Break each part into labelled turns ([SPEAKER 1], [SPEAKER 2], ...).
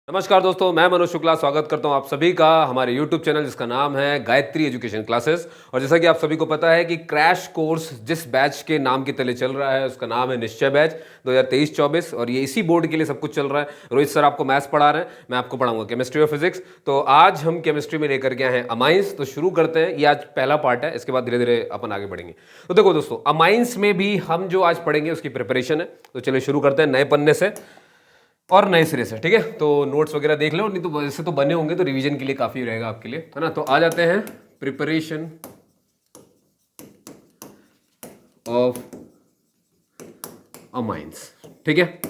[SPEAKER 1] नमस्कार दोस्तों, मैं मनोज शुक्ला स्वागत करता हूं आप सभी का हमारे YouTube चैनल जिसका नाम है गायत्री एजुकेशन क्लासेस। और जैसा कि आप सभी को पता है कि क्रैश कोर्स जिस बैच के नाम के तले चल रहा है उसका नाम है निश्चय बैच 2023-24 और ये इसी बोर्ड के लिए सब कुछ चल रहा है। रोहित सर आपको मैथ्स पढ़ा रहे हैं, मैं आपको पढ़ाऊंगा केमिस्ट्री और फिजिक्स। तो आज हम केमिस्ट्री में लेकर के आए हैं अमाइंस। तो शुरू करते हैं, ये आज पहला पार्ट है, इसके बाद धीरे धीरे अपन आगे बढ़ेंगे। तो देखो दोस्तों, अमाइंस में भी हम जो आज पढ़ेंगे उसकी प्रिपरेशन है। तो चलिए शुरू करते हैं नए पन्ने से और नए सिरे से, ठीक है। तो नोट्स वगैरह देख लो, नहीं तो वैसे तो बने होंगे तो रिवीजन के लिए काफ़ी रहेगा आपके लिए, है ना। तो आ जाते हैं प्रिपरेशन ऑफ अमाइंस, ठीक है।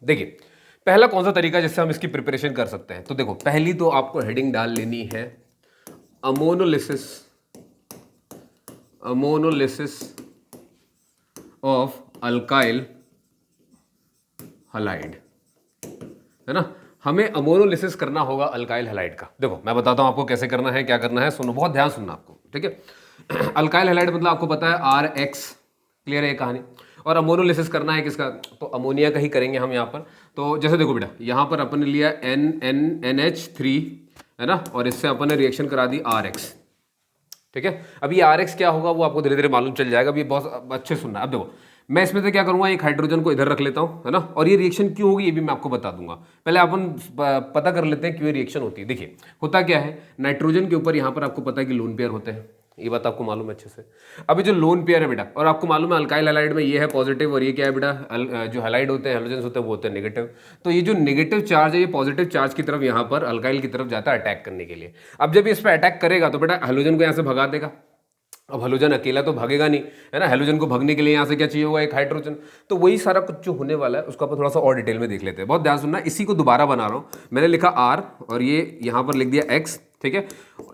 [SPEAKER 1] देखिए पहला कौन सा तरीका जिससे हम इसकी प्रिपरेशन कर सकते हैं। तो देखो पहली तो आपको हेडिंग डाल लेनी है अमोनोलिसिस ऑफ अल्काइल हलाइड, है ना। हमें अमोनोलिसिस करना होगा अल्काइल हैलाइड का। देखो मैं बताता हूं आपको कैसे करना है, क्या करना है, सुनो, बहुत ध्यान सुनना आपको, ठीक है। अल्काइल हैलाइड मतलब आपको पता है RX, क्लियर है ये कहानी। और अमोनोलिसिस करना है किसका, तो अमोनिया का ही करेंगे हम यहाँ पर। तो जैसे देखो बेटा, यहाँ पर अपन ने लिया NH3, है ना, और इससे अपन ने रिएक्शन करा दी RX, ठीक है। अब ये RX क्या होगा वो आपको धीरे धीरे मालूम चल जाएगा। अब ये बहुत अच्छे सुनना। अब देखो मैं इसमें से क्या करूंगा, एक हाइड्रोजन को इधर रख लेता हूं, है ना, और ये रिएक्शन क्यों होगी ये भी मैं आपको बता दूंगा। पहले अपन पता कर लेते हैं क्यों रिएक्शन होती है। देखिए होता क्या है, नाइट्रोजन के ऊपर यहाँ पर आपको पता है कि लोन पेयर होते हैं, ये बात आपको मालूम है अच्छे से। अभी जो लोन पेयर है बेटा, और आपको मालूम है अल्काइल हैलाइड में ये है पॉजिटिव और ये क्या है बेटा, जो हैलाइड होते हैं, हैलोजेंस होते हैं, वो होते हैं नेगेटिव। तो ये जो नेगेटिव चार्ज है ये पॉजिटिव चार्ज की तरफ यहाँ पर अल्काइल की तरफ जाता है अटैक करने के लिए। अब जब ये इस पर अटैक करेगा तो बेटा हैलोजन को यहाँ से भगा देगा। अब हैलोजन अकेला तो भागेगा नहीं, है ना। हैलोजन को भगने के लिए यहाँ से क्या चाहिए होगा, एक हाइड्रोजन। तो वही सारा कुछ जो होने वाला है उसको अपन थोड़ा सा और डिटेल में देख लेते हैं। बहुत ध्यान सुनना, इसी को दोबारा बना रहा हूँ। मैंने लिखा R और ये यहाँ पर लिख दिया X, ठीक है।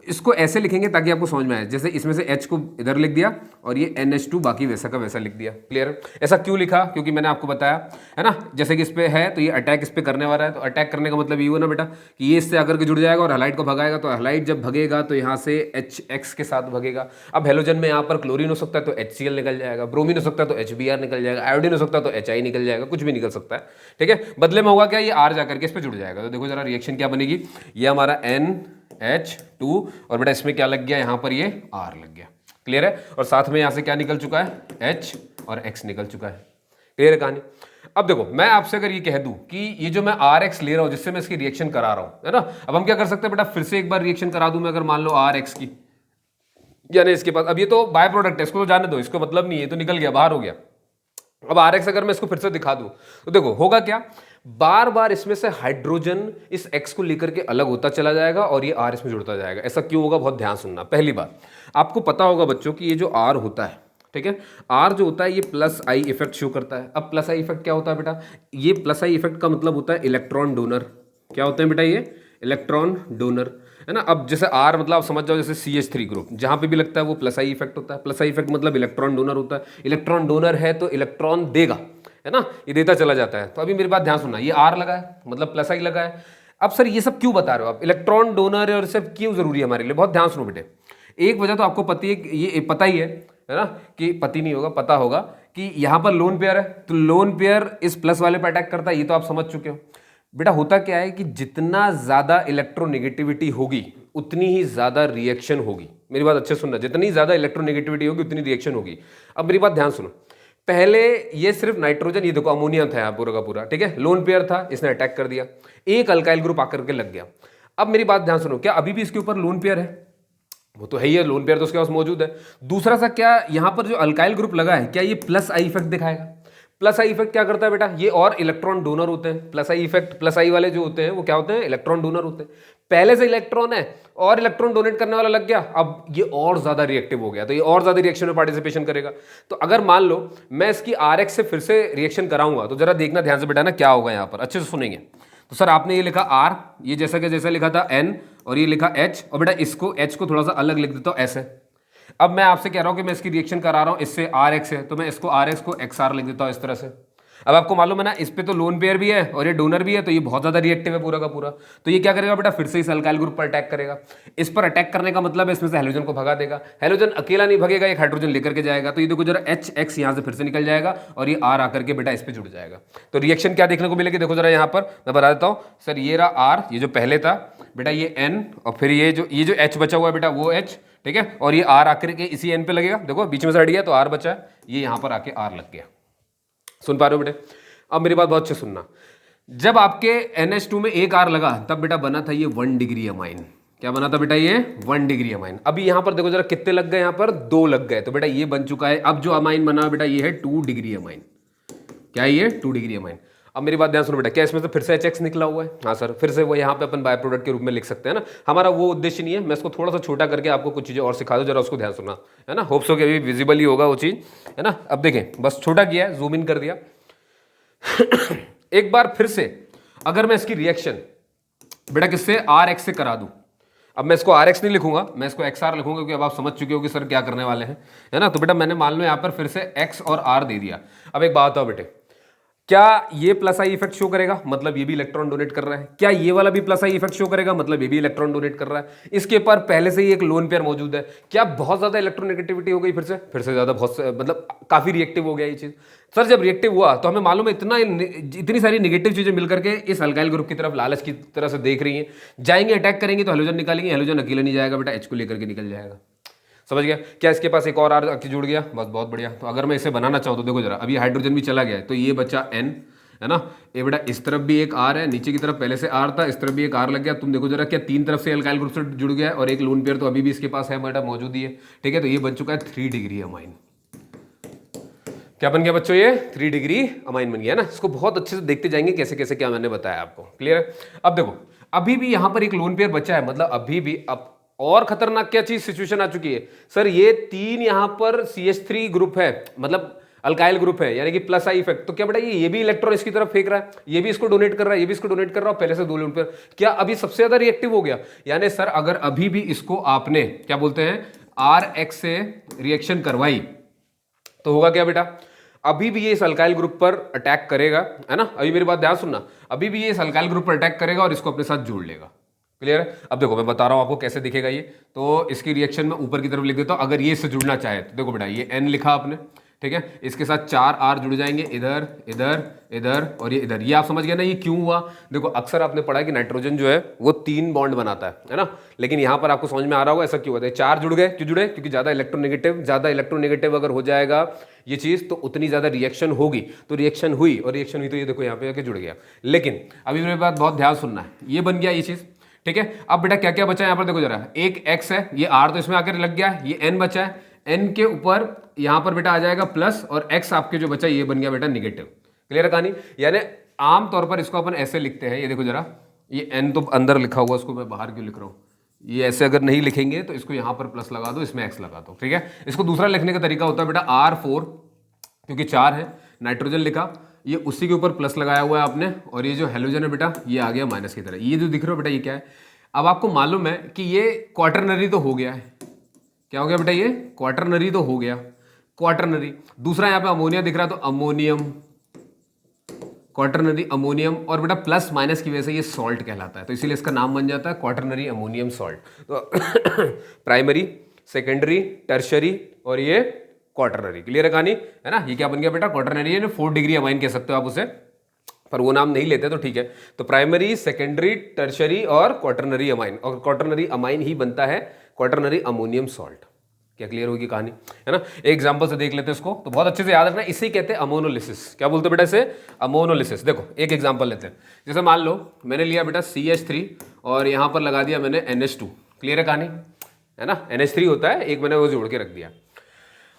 [SPEAKER 1] इसको ऐसे लिखेंगे ताकि आपको समझ में आए, जैसे इसमें से H को इधर लिख दिया और ये NH2 बाकी वैसा का वैसा लिख दिया, क्लियर है। ऐसा क्यों लिखा, क्योंकि मैंने आपको बताया, है ना, जैसे कि इस पे है तो ये अटैक इस पे करने वाला है। तो अटैक करने का मतलब ये हुआ ना बेटा कि ये इससे आकर के जुड़ जाएगा और हैलाइड को भगाएगा। तो हैलाइड जब भगेगा तो यहाँ से HX के साथ भगेगा। अब हैलोजन में यहाँ पर क्लोरीन हो सकता है तो HCl निकल जाएगा, ब्रोमीन हो सकता है तो HBr निकल जाएगा, आयोडीन हो सकता है तो HI निकल जाएगा, कुछ भी निकल सकता है, ठीक है। बदले में होगा क्या, ये R जाकर के इस पे जुड़ जाएगा। तो देखो जरा रिएक्शन क्या बनेगी, ये हमारा NH2 और बेटा इसमें क्या लग गया, यहाँ पर ये R लग गया, क्लियर है। और साथ में यहाँ से क्या निकल चुका है, H और X निकल चुका है, क्लियर है कहानी। अब देखो मैं आपसे अगर ये कह दूं कि ये जो मैं RX ले रहा हूं जिससे मैं इसकी रिएक्शन करा रहा हूं, है ना, अब हम क्या कर सकते हैं बेटा, फिर से एक बार रिएक्शन करा दूं मैं, अगर मान लो RX की, यानी इसके पास, अब ये तो बाय प्रोडक्ट है, इसको तो जाने दो, इसको मतलब नहीं है, तो निकल गया, बाहर हो गया। अब RX अगर मैं इसको फिर से दिखा दूं तो देखो होगा क्या, बार बार इसमें से हाइड्रोजन इस X को लेकर के अलग होता चला जाएगा और ये R इसमें जुड़ता जाएगा। ऐसा क्यों होगा, बहुत ध्यान सुनना। पहली बात आपको पता होगा बच्चों कि ये जो R होता है, ठीक है, R जो होता है ये प्लस आई इफेक्ट शो करता है। अब प्लस आई इफेक्ट क्या होता है बेटा, ये प्लस आई इफेक्ट का मतलब होता है इलेक्ट्रॉन डोनर। क्या होते हैं बेटा, ये इलेक्ट्रॉन डोनर, है ना। अब जैसे R मतलब आप समझ जाओ जैसे CH3 ग्रुप, जहां पे भी लगता है वो प्लस आई इफेक्ट होता है। प्लस आई इफेक्ट मतलब इलेक्ट्रॉन डोनर होता है। इलेक्ट्रॉन डोनर है तो इलेक्ट्रॉन देगा, है ना, ये देता चला जाता है। तो अभी मेरी बात ध्यान सुनना, ये R लगा है मतलब प्लस आई लगा है। अब सर ये सब क्यों बता रहे हो आप, इलेक्ट्रॉन डोनर है और सब क्यों जरूरी है हमारे लिए, बहुत ध्यान सुनो बेटे। एक वजह तो आपको पता है, ये पता ही है ना, कि पति नहीं होगा, पता होगा कि यहां पर लोन पेयर है तो लोन पेयर इस प्लस वाले पर अटैक करता है, ये तो आप समझ चुके हो बेटा। होता क्या है कि जितना ज्यादा इलेक्ट्रोनेगेटिविटी होगी उतनी ही ज्यादा रिएक्शन होगी। मेरी बात अच्छे सुनना, जितनी ज्यादा इलेक्ट्रोनेगेटिविटी होगी उतनी रिएक्शन होगी। अब मेरी बात ध्यान सुनो, पहले ये सिर्फ नाइट्रोजन, ये देखो अमोनिया था यहाँ पूरा का पूरा, ठीक है, लोन पेयर था, इसने अटैक कर दिया, एक अल्काइल ग्रुप आकर के लग गया। अब मेरी बात ध्यान सुनो, क्या अभी भी इसके ऊपर लोन पेयर है, वो तो है ही है, लोन पेयर तो उसके पास मौजूद है। दूसरा सा क्या, यहां पर जो अल्काइल ग्रुप लगा है क्या ये प्लस आई इफेक्ट दिखाएगा। प्लस आई इफेक्ट क्या करता है बेटा, ये और इलेक्ट्रॉन डोनर होते हैं। प्लस आई इफेक्ट, प्लस आई वाले जो होते हैं वो क्या होते हैं, इलेक्ट्रॉन डोनर होते हैं। पहले से इलेक्ट्रॉन है और इलेक्ट्रॉन डोनेट करने वाला लग गया, अब ये और ज्यादा रिएक्टिव हो गया तो ये और ज्यादा रिएक्शन में पार्टिसिपेशन करेगा। तो अगर मान लो मैं इसकी RX से फिर से रिएक्शन कराऊंगा तो जरा देखना ध्यान से बेटा ना क्या होगा, यहां पर अच्छे से सुनेंगे। तो सर आपने ये लिखा R, ये जैसा कि जैसा लिखा था N और ये लिखा H, और बेटा इसको H को थोड़ा सा अलग लिख देता हूं ऐसे। अब मैं आपसे कह रहा हूं कि मैं इसकी रिएक्शन करा रहा हूं, इससे RX है तो मैं इसको RX को XR लिख देता हूं इस तरह से। अब आपको मालूम है ना, इस पे तो लोन पेयर भी है और ये डोनर भी है, तो ये बहुत ज्यादा रिएक्टिव है पूरा का पूरा। तो ये क्या करेगा बेटा, फिर से इस अल्काइल ग्रुप पर अटैक करेगा। इस पर अटैक करने का मतलब है इसमें से हेलोजन को भगा देगा। हेलोजन अकेला नहीं भगेगा, एक हाइड्रोजन लेकर के जाएगा। तो ये देखो जरा HX यहाँ से फिर से निकल जाएगा और ये R आकर के बेटा इस पे जुड़ जाएगा। तो रिएक्शन क्या देखने को मिलेगी, देखो जरा यहाँ पर मैं बता देता हूँ सर। ये रहा R, ये जो पहले था बेटा ये N, और फिर ये जो H बचा हुआ है बेटा वो H, ठीक है, और ये R आकर के इसी N पे लगेगा। देखो बीच में से हट गया तो R बचा है, ये यहाँ पर आके R लग गया। सुन पा रहे हो बेटे? अब मेरी बात बहुत अच्छे सुनना। जब आपके NH2 में एक R लगा तब बेटा बना था ये 1 डिग्री अमाइन। क्या बना था बेटा, ये 1 डिग्री अमाइन। अभी यहां पर देखो जरा कितने लग गए, यहां पर 2 लग गए, तो बेटा ये बन चुका है। अब जो अमाइन बना बेटा ये है 2 डिग्री अमाइन। क्या है ये? 2 डिग्री अमाइन। अब मेरी बात ध्यान सुनो बेटा, क्या इसमें से फिर से HX निकला हुआ है? हाँ सर, फिर से वो यहाँ पे अपन बाय प्रोडक्ट के रूप में लिख सकते हैं ना। हमारा वो उद्देश्य नहीं है, मैं इसको थोड़ा सा छोटा करके आपको कुछ चीजें और सिखा दूं, जरा उसको ध्यान सुनना, है ना। होप्स हो कि अभी विजिबल ही होगा वो चीज, है ना। अब देखें, बस छोटा किया है, जूम इन कर दिया। एक बार फिर से अगर मैं इसकी रिएक्शन बेटा किससे, RX से करा दूं। अब मैं इसको RX नहीं लिखूंगा, मैं इसको XR लिखूंगा, क्योंकि अब आप समझ चुके हो कि सर क्या करने वाले हैं, है ना। तो बेटा मैंने मान लो यहां पर फिर से X और R दे दिया। अब एक बात बताओ बेटे, क्या ये प्लस आई इफेक्ट शो करेगा, मतलब ये भी इलेक्ट्रॉन डोनेट कर रहा है? क्या ये वाला भी प्लस आई इफेक्ट शो करेगा, मतलब ये भी इलेक्ट्रॉन डोनेट कर रहा है? इसके पर पहले से ही एक लोन पेयर मौजूद है। क्या बहुत ज्यादा इलेक्ट्रोनेगेटिविटी हो गई, फिर से ज्यादा, बहुत मतलब काफी रिएक्टिव हो गया ये चीज। सर जब रिएक्टिव हुआ तो हमें मालूम है इतनी सारी नेगेटिव चीजें मिलकर के इस अल्काइल ग्रुप की तरफ लालच की तरह से देख रही हैं। जाएंगे अटैक करेंगे तो हेलोजन निकालेंगे, हेलोजन अकेले नहीं जाएगा बेटा, H को लेकर के निकल जाएगा। समझ गया? क्या इसके पास एक और R आके जुड़ गया? बस बहुत बढ़िया। तो अगर मैं इसे बनाना चाहूँ तो देखो जरा, अभी हाइड्रोजन भी चला गया है, तो ये बचा N, है ना। ये बेटा इस तरफ भी एक R है, नीचे की तरफ पहले से R था, इस तरफ भी एक R लग गया। तुम देखो जरा, क्या 3 तरफ से अल्काइल ग्रुप से जुड़ गया है, और एक लोन पेयर तो अभी भी इसके पास है बेटा, मौजूद ही है, ठीक है। तो ये बन चुका है 3 डिग्री अमाइन। क्या बन गया बच्चों, ये 3 डिग्री अमाइन बन गया ना। इसको बहुत अच्छे से देखते जाएंगे कैसे कैसे, क्या मैंने बताया आपको, क्लियर है। अब देखो, अभी भी यहां पर एक लोन पेयर बचा है, मतलब अभी भी। अब और खतरनाक क्या चीज सिचुएशन आ चुकी है सर, ये 3 यहां पर CH3 ग्रुप है, मतलब अल्काइल ग्रुप है, यानी कि प्लस आई इफेक्ट। तो क्या बेटा ये भी इलेक्ट्रॉन इसकी तरफ फेंक रहा है, ये भी इसको डोनेट कर रहा है, ये भी इसको डोनेट कर रहा है, पहले से 2 लोन पेयर। क्या अभी सबसे ज्यादा रिएक्टिव हो गया? यानी सर अगर अभी भी इसको आपने क्या बोलते हैं RX से रिएक्शन करवाई तो होगा क्या बेटा, अभी भी ये इस अल्काइल ग्रुप पर अटैक करेगा, है ना। अभी मेरी बात ध्यान सुनना, अभी भी ये इस अल्काइल ग्रुप पर अटैक करेगा और इसको अपने साथ जोड़ लेगा, क्लियर है। अब देखो मैं बता रहा हूं आपको कैसे दिखेगा ये। तो इसकी रिएक्शन में ऊपर की तरफ लिख देता हूं, अगर ये इससे जुड़ना चाहे तो देखो बेटा ये N लिखा आपने, ठीक है, इसके साथ 4 R जुड़ जाएंगे, इधर इधर इधर और ये इधर। ये आप समझ गए ना ये क्यों हुआ? देखो अक्सर आपने पढ़ा है कि नाइट्रोजन जो है वो 3 बॉन्ड बनाता है ना, लेकिन यहां पर आपको समझ में आ रहा होगा ऐसा क्यों होता है। 4 जुड़ गए, क्यों जुड़े? क्योंकि ज्यादा इलेक्ट्रोनेगेटिव अगर हो जाएगा ये चीज तो उतनी ज्यादा रिएक्शन होगी। तो रिएक्शन हुई और रिएक्शन हुई तो ये देखो यहाँ पे आके जुड़ गया। लेकिन अभी मेरे बात बहुत ध्यान सुनना है, ये बन गया ये चीज, ठीक है। अब बेटा क्या क्या बचा है यहाँ पर देखो जरा, एक X है, ये R तो इसमें आकर लग गया, ये N बचा है, N के ऊपर यहाँ पर बेटा आ जाएगा प्लस, और X आपके जो बचा ये बन गया बेटा निगेटिव, क्लियर है कहानी। यानी आमतौर पर इसको अपन ऐसे लिखते हैं, ये देखो जरा, ये N तो अंदर लिखा हुआ, उसको मैं बाहर क्यों लिख रहा हूँ, ये ऐसे अगर नहीं लिखेंगे तो इसको यहाँ पर प्लस लगा दो, इसमें X लगा दो, ठीक है। इसको दूसरा लिखने का तरीका होता है बेटा R4, क्योंकि 4 है, नाइट्रोजन लिखा, ये उसी के ऊपर प्लस लगाया हुआ है आपने, और ये जो हेलोजन है बेटा ये आ गया माइनस की तरह। ये जो दिख रहा है बेटा ये क्या है? अब आपको मालूम है कि ये क्वाटरनरी तो हो गया है। क्या हो गया बेटा? ये क्वाटरनरी तो हो गया, क्वाटरनरी। दूसरा यहाँ पे अमोनिया दिख रहा है तो अमोनियम, क्वाटरनरी अमोनियम, और बेटा प्लस माइनस की वजह से ये सॉल्ट कहलाता है, तो इसीलिए इसका नाम बन जाता है क्वाटरनरी अमोनियम सॉल्ट। तो प्राइमरी, सेकेंडरी, टर्शरी और ये क्वाटरनरी, क्लियर है कहानी, है ना। ये क्या बन गया बेटा? क्वाटरनरी है, 4 डिग्री अमाइन कह सकते हो आप उसे, पर वो नाम नहीं लेते तो ठीक है। तो प्राइमरी, सेकेंडरी, टर्शरी और क्वाटरनरी अमाइन, और क्वाटरनरी अमाइन ही बनता है क्वाटरनरी अमोनियम सॉल्ट। क्या क्लियर होगी कहानी, है ना। एक एग्जांपल से देख लेते हैं इसको, तो बहुत अच्छे से याद रखना, इसे कहते हैं अमोनोलिसिस। क्या बोलते बेटा इसे? अमोनोलिसिस। देखो एक एग्जांपल लेते हैं, जैसे मान लो मैंने लिया बेटा CH3 और यहां पर लगा दिया मैंने NH2, क्लियर है कहानी, है ना। NH3 होता है एक, मैंने वो जोड़ के रख दिया।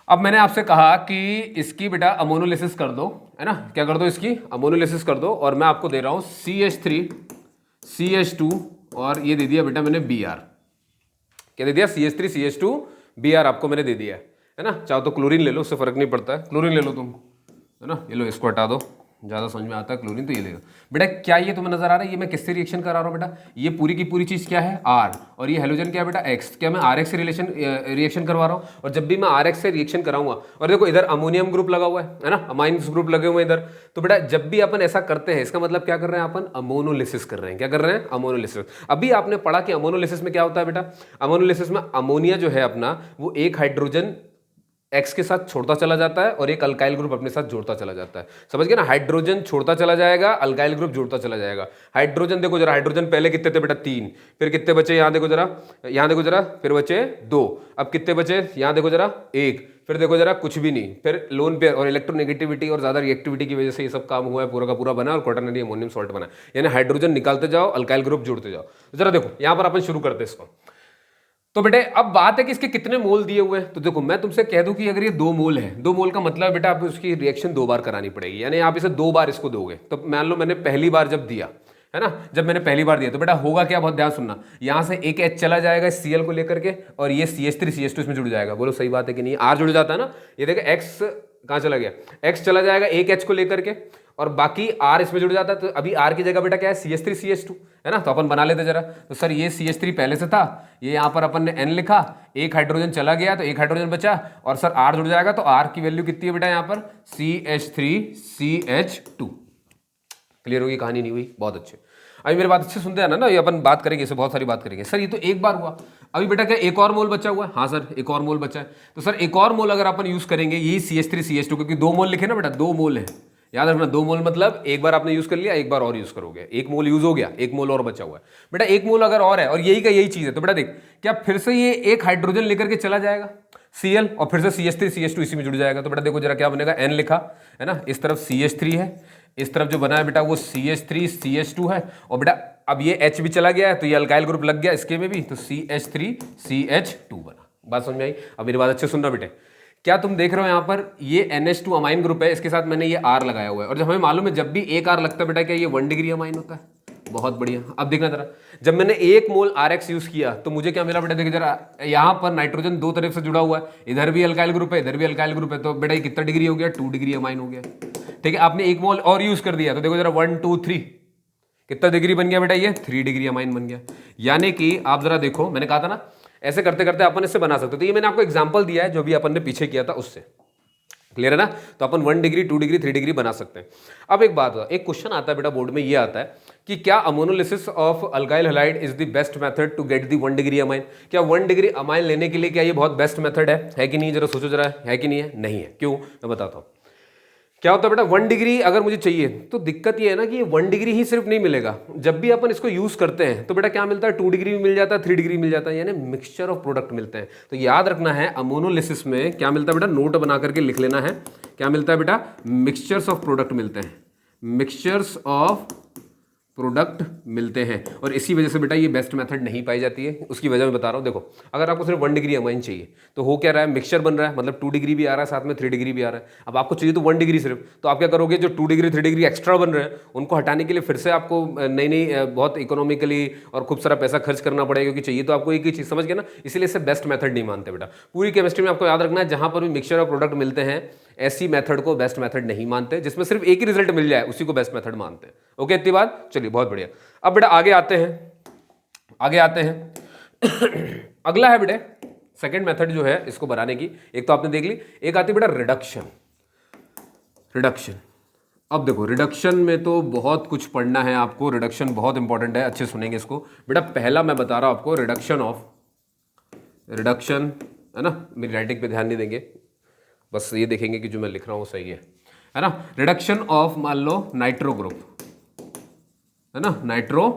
[SPEAKER 1] अब मैंने आपसे कहा कि इसकी बेटा अमोनोलिसिस कर दो, है ना। क्या कर दो? इसकी अमोनोलिसिस कर दो, और मैं आपको दे रहा हूं CH3 CH2 और ये दे दिया बेटा मैंने Br। क्या दे दिया? CH3 CH2 Br आपको मैंने दे दिया है ना। चाहो तो क्लोरीन ले लो, उससे फर्क नहीं पड़ता है, क्लोरीन ले लो तुम, है ना। ये लो इसको हटा दो, ज़्यादा समझ में आता है क्लोरीन तो ये लेगा बेटा। क्या ये तुम्हें नजर आ रहा है, ये मैं किससे रिएक्शन करा रहा हूँ बेटा, ये पूरी की पूरी चीज़ क्या है R, और ये हेलोजन क्या है बेटा X। क्या मैं RX से रिएक्शन करवा रहा हूँ, और जब भी मैं RX से रिएक्शन कराऊंगा, और देखो इधर अमोनियम ग्रुप लगा हुआ है ना, अमाइन्स ग्रुप लगे हुए हैं इधर, तो बेटा जब भी अपन ऐसा करते हैं इसका मतलब क्या कर रहे हैं अपन, अमोनोलिसिस कर रहे हैं। क्या कर रहे हैं, अमोनोलिसिस। अभी आपने पढ़ा कि अमोनोलिसिस में क्या होता है बेटा, अमोनोलिसिस में अमोनिया जो है अपना वो एक हाइड्रोजन X के साथ छोड़ता चला जाता है और एक अल्काइल ग्रुप अपने साथ जोड़ता चला जाता है। समझ गए ना, हाइड्रोजन छोड़ता चला जाएगा, अल्काइल ग्रुप जोड़ता चला जाएगा। हाइड्रोजन देखो जरा, हाइड्रोजन पहले कितने थे बेटा 3, फिर कितने बचे यहाँ देखो जरा, यहाँ देखो जरा, फिर बचे 2, अब कितने बचे यहाँ देखो जरा 1, फिर देखो जरा कुछ भी नहीं, फिर लोन पेयर और इलेक्ट्रोनेगेटिविटी और ज्यादा रिएक्टिविटी की वजह से ये सब काम हुआ है, पूरा का पूरा बना और क्वाटरनरी अमोनियम सॉल्ट बना। यानी हाइड्रोजन निकालते जाओ, अल्काइल ग्रुप जोड़ते जाओ। तो जरा देखो यहाँ पर अपन शुरू करते हैं इसको। तो बेटे अब बात है कि इसके कितने मोल दिए हुए हैं। तो देखो मैं तुमसे कह दूं कि अगर ये 2 मोल है, 2 मोल का मतलब बेटा आप उसकी रिएक्शन 2 बार करानी पड़ेगी, यानी आप इसे 2 बार इसको दोगे। तो मान लो मैंने पहली बार जब दिया है ना, जब मैंने पहली बार दिया तो बेटा होगा क्या, बहुत ध्यान सुनना, यहां से एक H चला जाएगा Cl को लेकर के, और ये CH3 CH2 इसमें जुड़ जाएगा। बोलो सही बात है कि नहीं, R जुड़ जाता है ना, ये देखो X कहां चला गया, X चला जाएगा एक H को लेकर के, और बाकी R इसमें जुड़ जाता है। तो अभी R की जगह बेटा क्या है, CH3 CH2 है ना। तो अपन बना लेते जरा। तो सर ये CH3 पहले से था, ये यहाँ पर अपन ने N लिखा, एक हाइड्रोजन चला गया तो एक हाइड्रोजन बचा, और सर R जुड़ जाएगा। तो R की वैल्यू कितनी है बेटा यहाँ पर, CH3CH2। क्लियर होगी कहानी, नहीं हुई, बहुत अच्छे। अभी मेरी बात अच्छे सुनते हैं ना, ये अपन बात करेंगे, इसे बहुत सारी बात करेंगे। सर ये तो एक बार हुआ, अभी बेटा क्या एक और मोल बचा हुआ है, हाँ सर एक और मोल बचा है। तो सर एक और मोल अगर अपन यूज करेंगे, यही CH3CH2, क्योंकि 2 मोल लिखे ना बेटा, 2 मोल है, याद रखना 2 मोल मतलब एक बार आपने यूज कर लिया, एक बार और यूज करोगे, 1 मोल यूज हो गया, 1 मोल और बचा हुआ है बेटा। 1 मोल अगर और है और यही का यही चीज है, तो बेटा देख क्या फिर से ये एक हाइड्रोजन लेकर के चला जाएगा Cl, और फिर से CH3CH2 इसी में जुड़ जाएगा। तो बेटा देखो जरा क्या बनेगा, N लिखा है ना, इस तरफ CH3 है, इस तरफ जो बना है बेटा वो CH3CH2 है, और बेटा अब ये H भी चला गया है तो ये अल्काइल ग्रुप लग गया इसके में भी, तो CH3CH2 बना। बात समझ में आई। अब मेरी बात अच्छे सुनना बेटे, क्या तुम देख रहे हो यहाँ पर ये NH2 अमाइन ग्रुप है, इसके साथ मैंने ये R लगाया हुआ है, और जब हमें मालूम है जब भी एक R लगता है बेटा क्या ये 1 डिग्री अमाइन होता है। बहुत बढ़िया। अब देखना जरा, जब मैंने 1 मोल RX यूज किया तो मुझे क्या मिला बेटा, देखिए जरा यहाँ पर नाइट्रोजन 2 तरफ से जुड़ा हुआ है, इधर भी अल्काइल ग्रुप है, इधर भी अल्काइल ग्रुप है, तो बेटा ये कितना डिग्री हो गया, 2 डिग्री अमाइन हो गया। ठीक है, आपने 1 मोल और यूज कर दिया तो देखो जरा 1 2 3 कितना डिग्री बन गया बेटा, ये 3 डिग्री अमाइन बन गया। यानी कि आप जरा देखो, मैंने कहा था ना ऐसे करते करते अपन इससे बना सकते। तो ये मैंने आपको एग्जांपल दिया है जो भी अपन ने पीछे किया था उससे। क्लियर है ना। तो अपन 1 डिग्री 2 डिग्री 3 डिग्री बना सकते हैं। अब एक बात, एक क्वेश्चन आता है बेटा बोर्ड में, ये आता है कि क्या ammonolysis of alkyl halide is the best method to get the 1 degree amine. क्या 1 डिग्री अमाइन लेने के लिए क्या ये बहुत बेस्ट मेथड है कि नहीं, जरा सोचो जरा, है कि नहीं है। नहीं है। क्यों, मैं बताता हूं। क्या होता है बेटा, 1 डिग्री अगर मुझे चाहिए तो दिक्कत ये है ना कि ये 1 डिग्री ही सिर्फ नहीं मिलेगा, जब भी अपन इसको यूज करते हैं तो बेटा क्या मिलता है, 2 डिग्री भी मिल जाता है, 3 डिग्री मिल जाता है, यानी मिक्सचर ऑफ प्रोडक्ट मिलते हैं। तो याद रखना है अमोनोलिसिस में क्या मिलता है बेटा, नोट बना करके लिख लेना है, क्या मिलता है बेटा, मिक्सचर्स ऑफ प्रोडक्ट मिलते हैं, मिक्सचर्स ऑफ प्रोडक्ट मिलते हैं। और इसी वजह से बेटा ये बेस्ट मेथड नहीं पाई जाती है। उसकी वजह मैं बता रहा हूँ। देखो अगर आपको सिर्फ 1 डिग्री अमाइन चाहिए तो हो क्या रहा है, मिक्सचर बन रहा है, मतलब 2 डिग्री भी आ रहा है, साथ में 3 डिग्री भी आ रहा है। अब आपको चाहिए तो 1 डिग्री सिर्फ, तो आप क्या करोगे, जो 2 डिग्री 3 डिग्री एक्स्ट्रा बन रहे हैं उनको हटाने के लिए फिर से आपको नई नई बहुत इकोनॉमिकली और खूब सारा पैसा खर्च करना पड़ेगा, क्योंकि चाहिए तो आपको एक ही चीज़, समझ गए ना। इसलिए इससे बेस्ट मेथड नहीं मानते बेटा। पूरी केमिस्ट्री में आपको याद रखना है, जहां पर भी मिक्सचर ऑफ प्रोडक्ट मिलते हैं ऐसी मेथड को बेस्ट मेथड नहीं मानते, जिसमें सिर्फ एक ही रिजल्ट मिल जाए उसी को बेस्ट मेथड मानते हैं। ओके, इतनी बात, चलिए बहुत बढ़िया। अब बेटा आगे आते हैं अगला है बेटे सेकंड मेथड जो है इसको बनाने की। एक तो आपने देख ली, एक आती है बेटा रिडक्शन। अब देखो रिडक्शन में तो बहुत कुछ पढ़ना है आपको, रिडक्शन बहुत इंपॉर्टेंट है, अच्छे सुनेंगे इसको बेटा। पहला मैं बता रहा हूं आपको, रिडक्शन है ना, मेरी राइटिंग पे ध्यान नहीं देंगे, बस ये देखेंगे कि जो मैं लिख रहा हूँ सही है ना। रिडक्शन ऑफ मान लो नाइट्रो ग्रुप है ना, नाइट्रो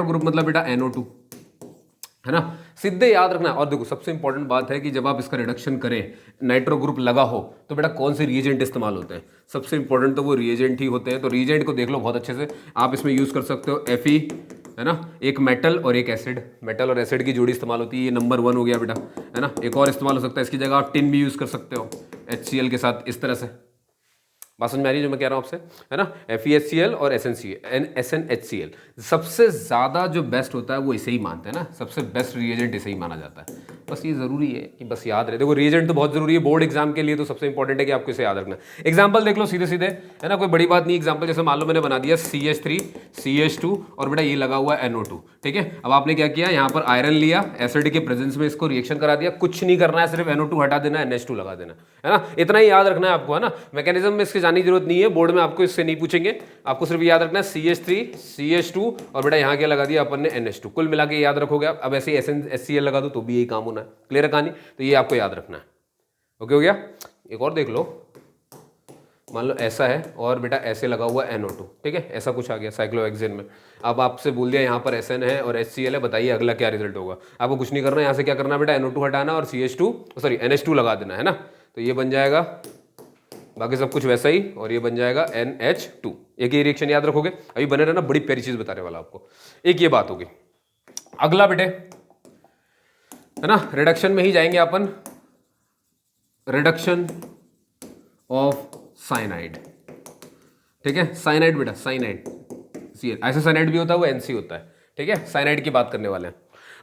[SPEAKER 1] ग्रुप मतलब बेटा NO2 है ना, सीधे याद रखना। और देखो सबसे इंपॉर्टेंट बात है कि जब आप इसका रिडक्शन करें, नाइट्रो ग्रुप लगा हो, तो बेटा कौन से रिएजेंट इस्तेमाल होते हैं, सबसे इंपॉर्टेंट तो वो रिएजेंट ही होते हैं। तो रिएजेंट को देख लो बहुत अच्छे से, आप इसमें यूज कर सकते हो Fe है ना, एक मेटल और एक एसिड, मेटल और एसिड की जोड़ी इस्तेमाल होती है, ये नंबर 1 हो गया बेटा है ना। एक और इस्तेमाल हो सकता है, इसकी जगह आप टिन भी यूज कर सकते हो HCl के साथ, इस तरह से। बात समझ में आ रही है जो मैं कह रहा हूँ आपसे, है ना। FeHCl और SnHCl सबसे ज़्यादा जो बेस्ट होता है वो इसे ही मानते हैं ना, सबसे बेस्ट रिएजेंट इसे ही माना जाता है। बस ये ज़रूरी है कि बस याद रहे। देखो रिएजेंट तो बहुत ज़रूरी है बोर्ड एग्जाम के लिए, तो सबसे इंपॉर्टेंट है कि आपको इसे याद रखना है। एग्जाम्पल देख लो सीधे सीधे, है ना, कोई बड़ी बात नहीं। एग्जाम्पल जैसे मान लो मैंने बना दिया CH3 CH2 और बेटा ये लगा हुआ है NO2, ठीक है। अब आपने क्या किया, यहाँ पर आयरन लिया, एसिड के प्रेजेंस में इसको रिएक्शन करा दिया, कुछ नहीं करना है, सिर्फ NO2 हटा देना है, NH2 लगा देना है ना। इतना ही याद रखना है आपको, है ना। मैकेनिज्म में इसकी जाने की जरूरत नहीं है, बोर्ड में आपको इससे नहीं पूछेंगे, आपको सिर्फ याद रखना है CH3 CH2 और बेटा यहाँ क्या लगा दिया अपन ने NH2, कुल मिला के याद रखोगे आप। अब ऐसे SnHCl लगा दो तो भी यही काम होना है। क्लियर है कहानी, तो ये आपको याद रखना है। ओके हो गया। एक और देख लो, मान लो ऐसा है और बेटा ऐसे लगा हुआ NO2, ठीक है, ऐसा कुछ आ गया साइक्लोहेक्सेन में। अब आपसे बोल दिया यहाँ पर Sn है और HCl है, बताइए अगला क्या रिजल्ट होगा। आपको कुछ नहीं करना है, यहाँ से क्या करना है बेटा, NO2 हटाना और NH2 लगा देना, है ना। तो ये बन जाएगा, बाकी सब कुछ वैसा ही, और ये बन जाएगा NH2। एक ही रिएक्शन याद रखोगे, अभी बने रहना, बड़ी प्यारी चीज बताने वाला आपको। एक ये बात होगी। अगला बेटे, है ना, रिडक्शन में ही जाएंगे अपन, रिडक्शन ऑफ साइनाइड, ठीक है। साइनाइड बेटा, साइनाइड आइसोसाइनाइड भी होता है, वो NC होता है, ठीक है। साइनाइड की बात करने वाले हैं।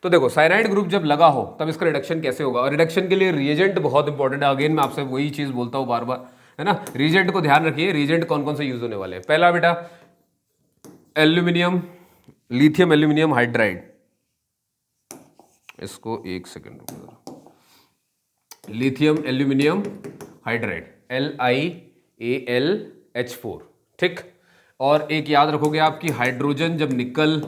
[SPEAKER 1] तो देखो साइनाइड ग्रुप जब लगा हो तब इसका रिडक्शन कैसे होगा, और रिडक्शन के लिए रिएजेंट बहुत इंपॉर्टेंट है। अगेन मैं आपसे वही चीज बोलता हूं बार बार, है ना। रिएजेंट को ध्यान रखिए, रिएजेंट कौन कौन से यूज होने वाले हैं। पहला बेटा एल्यूमिनियम, लिथियम एल्यूमिनियम हाइड्राइड, इसको एक सेकेंड रुको, लिथियम एल्यूमिनियम हाइड्राइड LiAlH4, ठीक। और एक याद रखोगे आपकी हाइड्रोजन जब निकल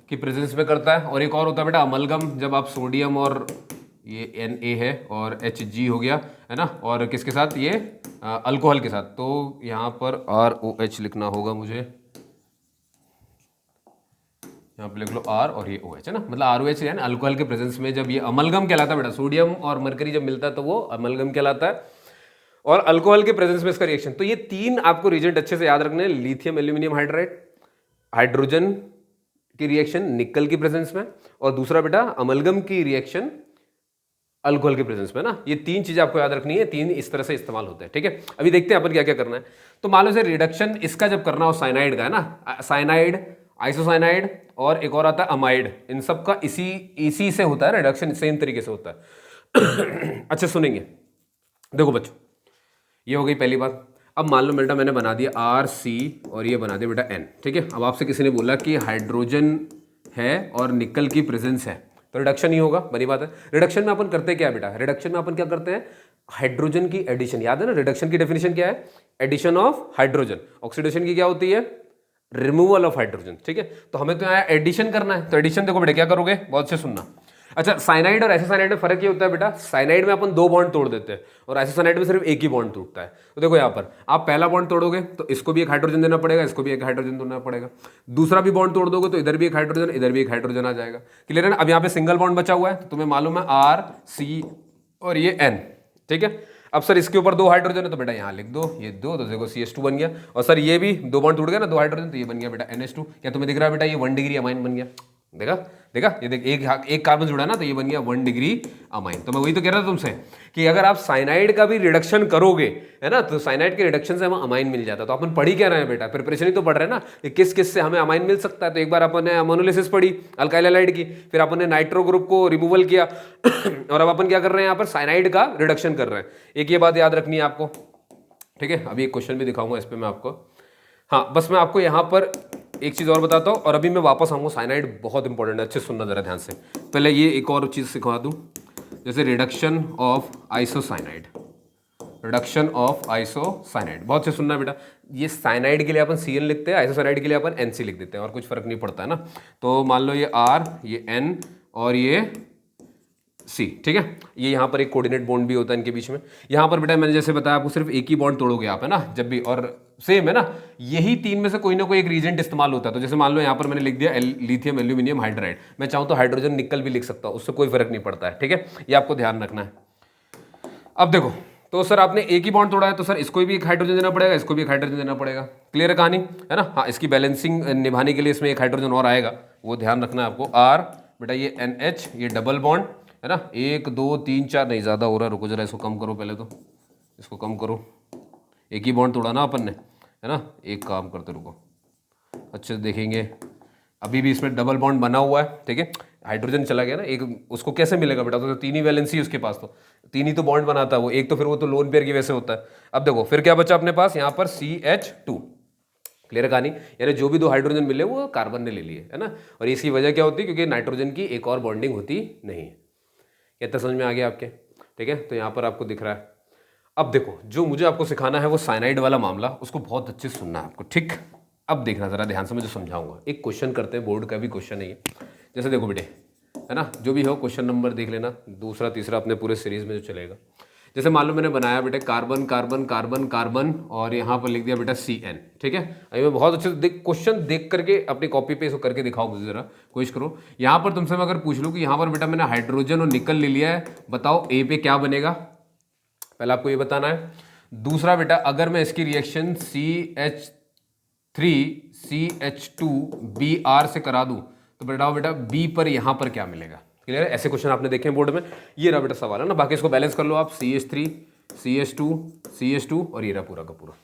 [SPEAKER 1] की प्रेजेंस में करता है, और एक और होता है बेटा अमलगम, जब आप सोडियम और ये Na है और Hg हो गया, है ना, और किसके साथ, ये अल्कोहल के साथ। तो यहाँ पर ROH लिखना होगा मुझे, यहाँ पे लिख लो R और ये OH, है ना, मतलब ROH है ना, अल्कोहल के प्रेजेंस में जब ये अमलगम कहलाता है बेटा, सोडियम और मरकरी जब मिलता है तो वो अमलगम कहलाता है, और अल्कोहल के प्रेजेंस में इसका रिएक्शन। तो ये तीन आपको रिएजेंट अच्छे से याद रखने हैं, लिथियम एल्यूमिनियम हाइड्राइड, हाइड्रोजन की रिएक्शन निकल की प्रेजेंस में, और दूसरा बेटा अमलगम की रिएक्शन अल्कोहल के प्रेजेंस में ना। ये तीन चीजें आपको याद रखनी है, तीन इस तरह से इस्तेमाल होते हैं, ठीक है। अभी देखते हैं अपन क्या क्या करना है। तो मान लो से रिडक्शन इसका जब करना हो साइनाइड का, है ना, साइनाइड, आइसोसाइनाइड और एक और आता है अमाइड, इन सब का इसी से होता है रिडक्शन, सेम तरीके से होता है। अच्छा सुनेंगे, देखो बच्चों, ये हो गई पहली बात। अब मान लो बेटा मैंने बना दिया RC और ये बना दिया बेटा N, ठीक है। अब आपसे किसी ने बोला कि हाइड्रोजन है और निकल की प्रेजेंस है, तो रिडक्शन ही होगा, बड़ी बात है। रिडक्शन में अपन करते क्या बेटा, रिडक्शन में अपन क्या करते हैं, हाइड्रोजन की एडिशन, याद है ना, रिडक्शन की डेफिनेशन क्या है, एडिशन ऑफ हाइड्रोजन। ऑक्सीडेशन की क्या होती है, रिमूवल ऑफ हाइड्रोजन, ठीक है। तो हमें तो यहाँ एडिशन करना है, तो एडिशन देखो बेटा क्या करोगे, बहुत से सुनना। अच्छा, साइनाइड और आइसोसाइनाइड में फर्क ये होता है बेटा, साइनाइड में अपन 2 बॉन्ड तोड़ देते हैं और आइसोसाइनाइड में सिर्फ एक ही बॉन्ड टूटता है। तो देखो यहाँ पर आप पहला बॉन्ड तोड़ोगे तो इसको भी एक हाइड्रोजन देना पड़ेगा, इसको भी एक हाइड्रोजन देना पड़ेगा। दूसरा भी बॉन्ड तोड़ दोगे तो इधर भी एक हाइड्रोजन, इधर भी एक हाइड्रोजन आ जाएगा। क्लियर है ना। अब यहाँ पे सिंगल बॉन्ड बचा हुआ है, तो तुम्हें मालूम है RC और ये N, ठीक है। अब सर इसके ऊपर 2 हाइड्रोजन है, तो बेटा यहाँ लिख दो, ये 2, तो देखो CH2 बन गया। और सर ये भी 2 बॉन्ड टूट गया ना, 2 हाइड्रोजन, तो ये बन गया बेटा NH2। क्या तुम्हें दिख रहा है बेटा, ये 1 डिग्री अमाइन बन गया, देखा देखा, ये देख एक कार्बन जुड़ा ना, तो ये बन गया 1 डिग्री अमाइन। तो मैं वही तो कह रहा था तुमसे कि अगर आप साइनाइड का भी रिडक्शन करोगे, है ना, तो साइनाइड के रिडक्शन से हमें अमाइन मिल जाता है। तो अपन पढ़ ही क्या रहे हैं बेटा, प्रिपरेशन ही तो पढ़ रहे हैं ना कि किस किस से हमें अमाइन मिल सकता है। तो एक बार अपन ने अमोनोलिसिस पढ़ी अल्काइल हैलाइड की, फिर अपन ने नाइट्रो ग्रुप को रिमूवल किया और अब अपन क्या कर रहे हैं, यहाँ पर साइनाइड का रिडक्शन कर रहे हैं। एक ये बात याद रखनी है आपको, ठीक है। अभी एक क्वेश्चन भी दिखाऊंगा इस पर मैं आपको। हाँ, बस मैं आपको यहाँ पर एक चीज़ और बताता हूँ और अभी मैं वापस आऊँगा। साइनाइड बहुत इंपॉर्टेंट है, अच्छे सुनना जरा ध्यान से। पहले ये एक और चीज़ सिखा दूँ, जैसे reduction of isocyanide, reduction of isocyanide बहुत से सुनना बेटा। ये साइनाइड के लिए अपन CN लिखते हैं, आइसोसाइनाइड के लिए अपन NC लिख देते हैं, और कुछ फर्क नहीं पड़ता है ना। तो मान लो ये R, ये N और ये C, ठीक है। ये यहाँ पर एक कोऑर्डिनेट बॉन्ड भी होता है इनके बीच में। यहाँ पर बेटा मैंने जैसे बताया आपको, सिर्फ एक ही बॉन्ड तोड़ोगे आप, है ना, जब भी, और सेम है ना, यही तीन में से कोई ना कोई एक रीजेंट इस्तेमाल होता है। तो जैसे मान लो यहाँ पर मैंने लिख दिया लिथियम एल्यूमिनियम हाइड्राइड, मैं चाहूँ तो हाइड्रोजन निकल भी लिख सकता हूँ, उससे कोई फर्क नहीं पड़ता है, ठीक है। ये आपको ध्यान रखना है। अब देखो, तो सर आपने एक ही बॉन्ड तोड़ा है, तो सर इसको भी एक हाइड्रोजन देना पड़ेगा, इसको भी एक हाइड्रोजन देना पड़ेगा। क्लियर है कहानी, है ना। हाँ, इसकी बैलेंसिंग निभाने के लिए इसमें एक हाइड्रोजन और आएगा, वो ध्यान रखना है आपको। R बेटा ये NH, ये डबल बॉन्ड, है ना, 1 2 3 4, नहीं ज़्यादा हो रहा है, रुको जरा इसको कम करो, पहले तो इसको कम करो, एक ही बॉन्ड तोड़ा ना अपन ने, है ना। एक काम करते रुको, अच्छे से देखेंगे, अभी भी इसमें डबल बॉन्ड बना हुआ है, ठीक है। हाइड्रोजन चला गया ना एक, उसको कैसे मिलेगा बेटा, तो तीन ही वैलेंसी उसके पास, तो तीन ही तो बॉन्ड बनाता है वो, एक तो फिर वो तो लोन पेयर की वजह से होता है। अब देखो फिर क्या बचा अपने पास यहाँ पर CH2, क्लियर कहानी, यानी जो भी दो हाइड्रोजन मिले वो कार्बन ने ले लिए, है ना। और इसकी वजह क्या होती है, क्योंकि नाइट्रोजन की एक और बॉन्डिंग होती नहीं है। कितना समझ में आ गया आपके, ठीक है। तो यहाँ पर आपको दिख रहा है। अब देखो जो मुझे आपको सिखाना है वो साइनाइड वाला मामला, उसको बहुत अच्छे से सुनना है आपको, ठीक। अब देखना जरा ध्यान से, मैं जो समझाऊंगा, एक क्वेश्चन करते हैं, बोर्ड का भी क्वेश्चन है ये। जैसे देखो बेटे, है ना, जो भी हो क्वेश्चन नंबर देख लेना, दूसरा तीसरा अपने पूरे सीरीज में जो चलेगा। जैसे मान लो मैंने बनाया बेटे कार्बन कार्बन कार्बन कार्बन और यहाँ पर लिख दिया बेटा CN, ठीक है। अभी मैं बहुत अच्छे से क्वेश्चन देख करके अपनी कॉपी पे इसको करके दिखाओ मुझे जरा, कोशिश करो। यहाँ पर तुमसे मैं अगर पूछ लूँ कि यहाँ पर बेटा मैंने हाइड्रोजन और निकल ले लिया है, बताओ A पे क्या बनेगा, पहले आपको ये बताना है। दूसरा बेटा अगर मैं इसकी रिएक्शन CH3CH2Br से करा दूं तो बेटा B पर यहाँ पर क्या मिलेगा, क्लियर है। ऐसे क्वेश्चन आपने देखे हैं बोर्ड में, ये रहा बेटा सवाल, है ना। बाकी इसको बैलेंस कर लो आप, CH3 CH2 और ये रहा पूरा का पूरा,